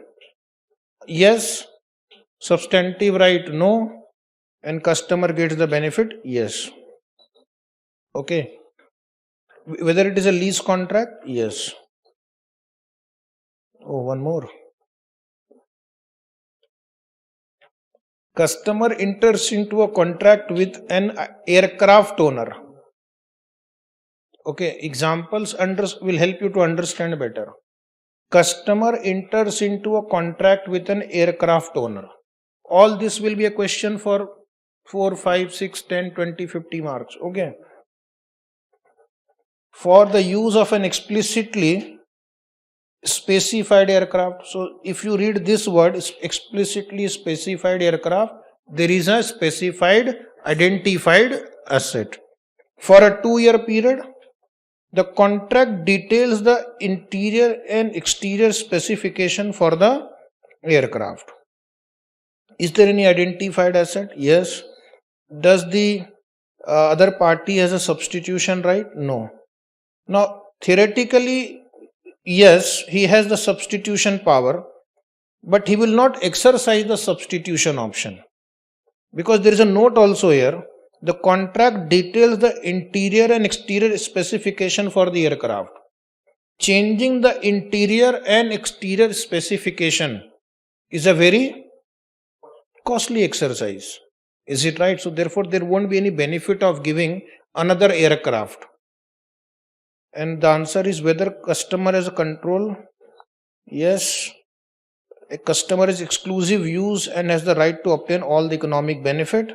Yes. Substantive right? No. And customer gets the benefit? Yes. Okay. Whether it is a lease contract? Yes. Oh, one more. Customer enters into a contract with an aircraft owner. Okay, examples will help you to understand better. Customer enters into a contract with an aircraft owner. All this will be a question for 4, 5, 6, 10, 20, 50 marks. Okay. For the use of an explicitly specified aircraft. So if you read this word, explicitly specified aircraft, there is a specified identified asset. For a 2-year period, the contract details the interior and exterior specification for the aircraft. Is there any identified asset? Yes. Does the other party has a substitution right? No. Now, theoretically, yes, he has the substitution power, but he will not exercise the substitution option. Because there is a note also here. The contract details the interior and exterior specification for the aircraft. Changing the interior and exterior specification is a very costly exercise. Is it right? So therefore there won't be any benefit of giving another aircraft. And the answer is whether customer has a control. Yes. A customer has exclusive use and has the right to obtain all the economic benefit.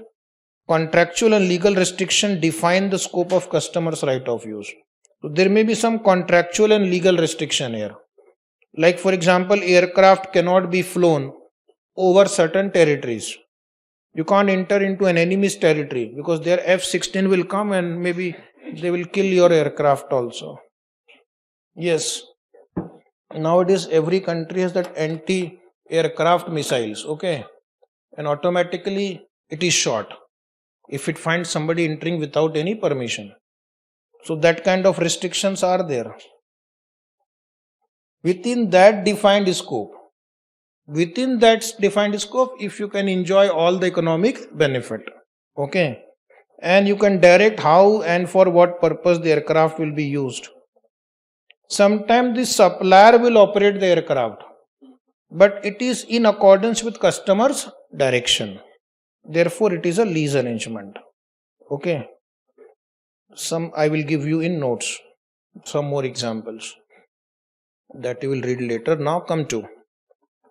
Contractual and legal restriction define the scope of customer's right of use. So there may be some contractual and legal restriction here. Like for example, aircraft cannot be flown over certain territories. You can't enter into an enemy's territory because their F-16 will come and maybe they will kill your aircraft also. Yes. Nowadays every country has that anti-aircraft missiles. Okay. And automatically it is shot. if it finds somebody entering without any permission. So that kind of restrictions are there. Within that defined scope, if you can enjoy all the economic benefit, okay, and you can direct how and for what purpose the aircraft will be used. Sometimes the supplier will operate the aircraft, but it is in accordance with customer's direction. Therefore, it is a lease arrangement. Okay. Some I will give you in notes some more examples that you will read later. Now come to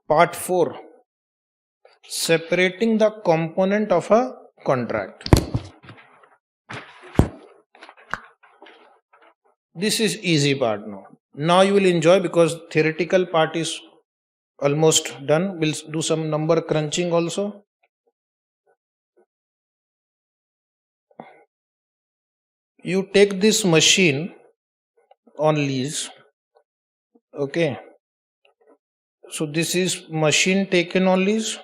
part 4, separating the component of a contract. This is easy part now. Now you will enjoy because theoretical part is almost done. We'll do some number crunching also. You take this machine on lease. Okay. So this is machine taken on lease,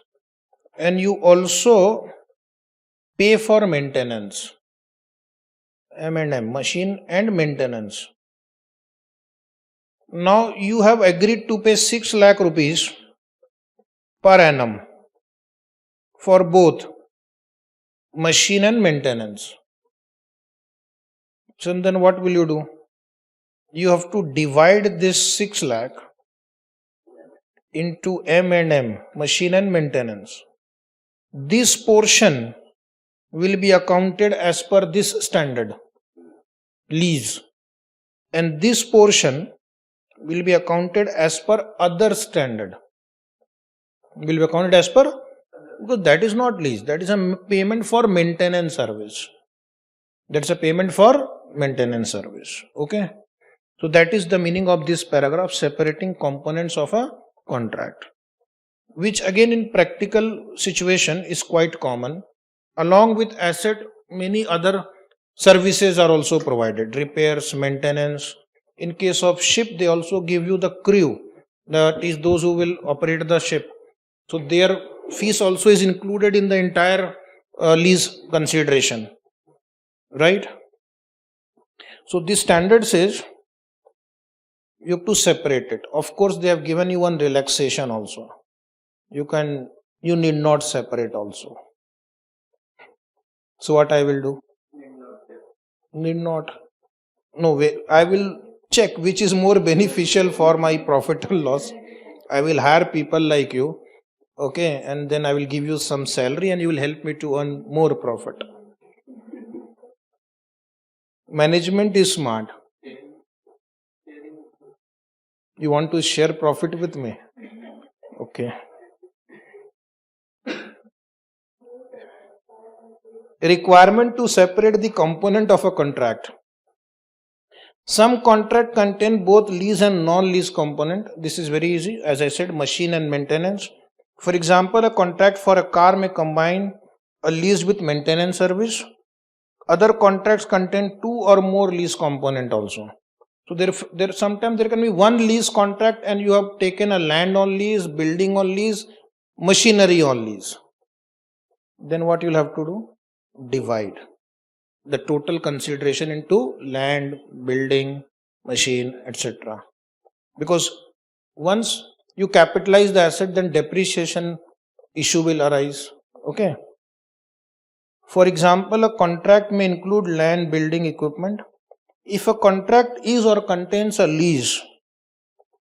and you also pay for maintenance. M&M, machine and maintenance. Now you have agreed to pay 6 lakh rupees per annum for both machine and maintenance. So then what will you do? You have to divide this 6 lakh into M&M, machine and maintenance. This portion will be accounted as per this standard, lease, and this portion will be accounted as per other standard. Will be accounted as per, because that is not lease, that is a payment for maintenance service. That's a payment for maintenance service. Okay. So that is the meaning of this paragraph, separating components of a contract, which again in practical situation is quite common. Along with asset, many other services are also provided, repairs, maintenance. In case of ship, they also give you the crew, that is those who will operate the ship. So their fees also is included in the entire lease consideration, right? So this standard says you have to separate it. Of course, they have given you one relaxation also. You need not separate also. So what I will do? Need not. No way. I will check which is more beneficial for my profit and loss. I will hire people like you. Okay. And then I will give you some salary and you will help me to earn more profit. Management is smart. You want to share profit with me? Okay. Requirement to separate the component of a contract. Some contract contain both lease and non-lease component. This is very easy. As I said, machine and maintenance. For example, a contract for a car may combine a lease with maintenance service. Other contracts contain 2 or more lease component also. So there sometimes there can be one lease contract and you have taken a land on lease, building on lease, machinery on lease. Then what you'll have to do? Divide the total consideration into land, building, machine, etc. Because once you capitalize the asset, then depreciation issue will arise. Okay. For example, a contract may include land, building, equipment. If a contract is or contains a lease,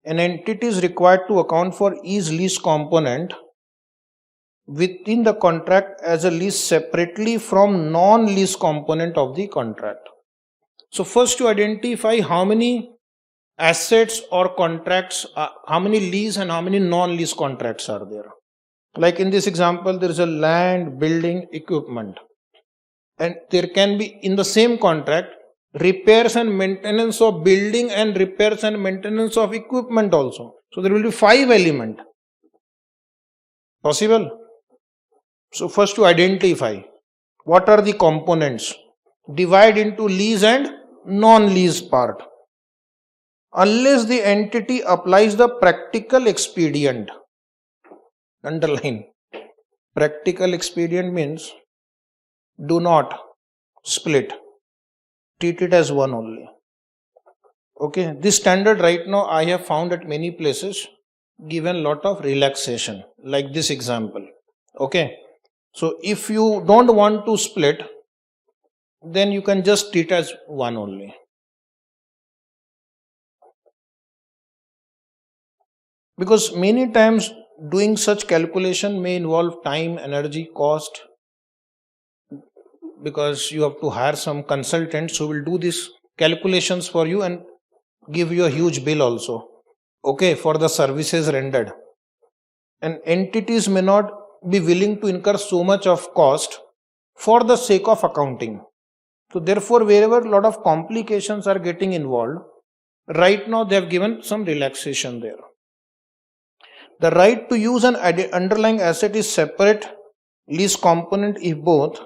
an entity is required to account for each lease component within the contract as a lease separately from non-lease component of the contract. So first to identify how many assets or contracts, how many lease and how many non-lease contracts are there. Like in this example, there is a land, building, equipment, and there can be in the same contract repairs and maintenance of building and repairs and maintenance of equipment also. So there will be 5 elements. Possible? So first to identify what are the components. Divide into lease and non-lease part. Unless the entity applies the practical expedient. Underline. Practical expedient means do not split, treat it as one only. Okay, this standard right now I have found at many places given lot of relaxation, like this example. Okay, so if you don't want to split, then you can just treat as one only. Because many times doing such calculation may involve time, energy, cost, because you have to hire some consultants who will do these calculations for you and give you a huge bill also, okay, for the services rendered. And entities may not be willing to incur so much of cost for the sake of accounting. So therefore, wherever a lot of complications are getting involved, right now they have given some relaxation there. The right to use an underlying asset is separate lease component if both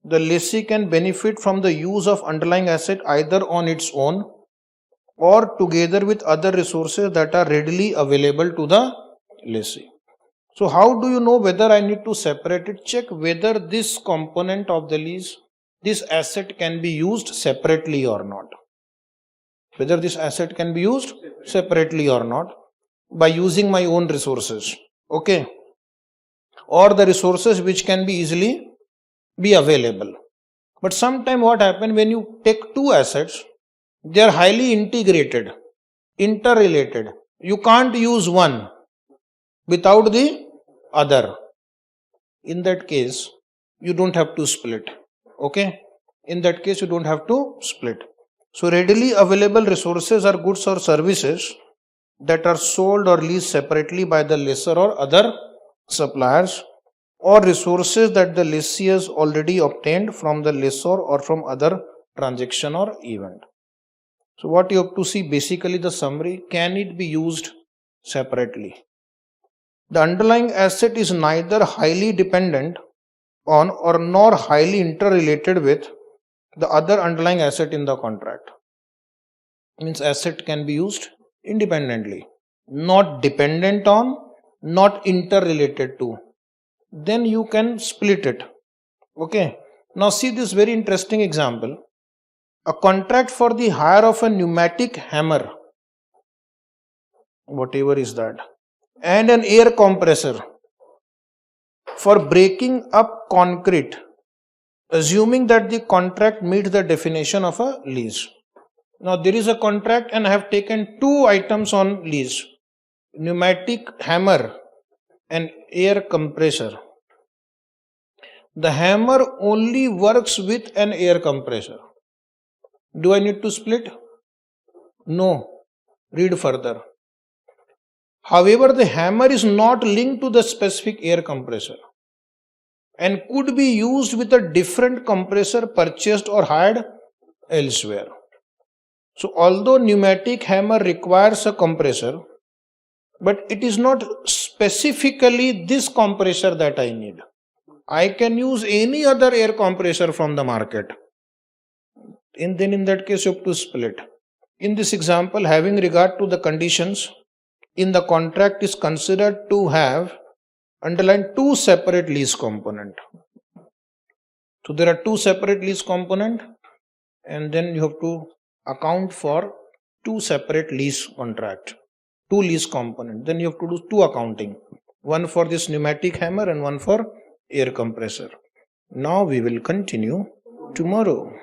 the lessee can benefit from the use of underlying asset either on its own or together with other resources that are readily available to the lessee. So how do you know whether I need to separate it? Check whether this component of the lease, this asset can be used separately or not. Whether this asset can be used separately or not by using my own resources, okay, or the resources which can be easily be available. But sometime what happens when you take two assets, they are highly integrated, interrelated. You can't use one without the other. In that case, you don't have to split. Okay? In that case, you don't have to split. So, readily available resources are goods or services that are sold or leased separately by the lessor or other suppliers, or resources that the lessee has already obtained from the lessor or from other transaction or event. So what you have to see, basically the summary, can it be used separately? The underlying asset is neither highly dependent on or nor highly interrelated with the other underlying asset in the contract. Means asset can be used independently, not dependent on, not interrelated to. Then you can split it. Okay. Now see this very interesting example. A contract for the hire of a pneumatic hammer, whatever is that, and an air compressor for breaking up concrete, assuming that the contract meets the definition of a lease. Now there is a contract and I have taken two items on lease, pneumatic hammer and air compressor. The hammer only works with an air compressor. Do I need to split? No. Read further. However, the hammer is not linked to the specific air compressor and could be used with a different compressor purchased or hired elsewhere. So, although pneumatic hammer requires a compressor, but it is not specifically this compressor that I need. I can use any other air compressor from the market. And then in that case, you have to split. In this example, having regard to the conditions in the contract is considered to have underlined two separate lease component. So there are two separate lease component, and then you have to account for two separate lease contract, two lease component. Then you have to do two accounting, one for this pneumatic hammer and one for air compressor. Now we will continue tomorrow.